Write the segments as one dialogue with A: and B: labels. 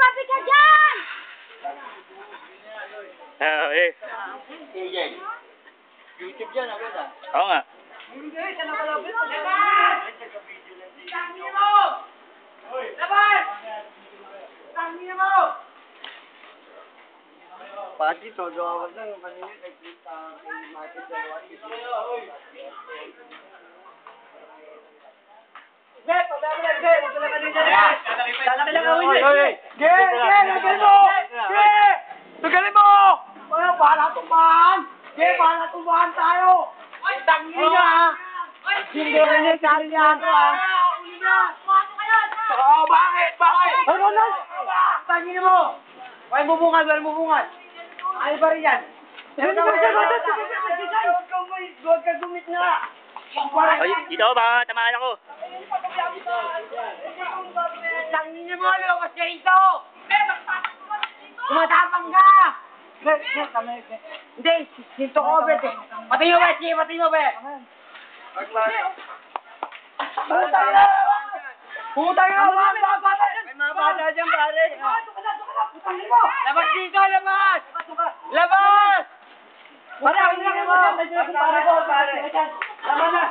A: lumapit ka dyan!
B: Eh.
C: YouTube yan, agad ah.
B: Oo nga.
A: Hindi, siya nakalapit. Tangin mo! Labas! Tangin mo!
C: Pati, todo awag lang yung kanina. Nagkita kay Martin January.
A: Ge, pababa lang, Ge! Huwag ka naman din dyan, Ge! Lalaki lang gawin niya!
C: Ge! Tugalin mo! Ge! Tugalin mo!
A: Ano, bahala tumbahan! Ge, bahala tumbahan tayo! Tangin niya, ha! Hindi rin niya sa akin yan, ha? Uli na! Pumasok kayo!
C: Oo, bakit? Bakit?
A: Ano na? Tangin mo! Ay, bubungad, wala bubungad! Ay, ba rin yan? Huwag ka gumit na!
B: Ay, dito ako, baka tamaan ako.
A: Tangin mo, lumabas ka rito! Tumatapang ka! Hindi, sinto ko, Bet eh. Pati mo, Bet! Pati mo, Bet! Putang na! Putang na!
C: May mga bata dyan, pare.
A: Putangin mo!
C: Labas dito, labas! Labas!
A: Pare, ako nila mo dyan. Pare ko, pare. Tama na.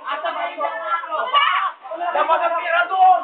A: Asa, pare ko. Dapat ang pira doon!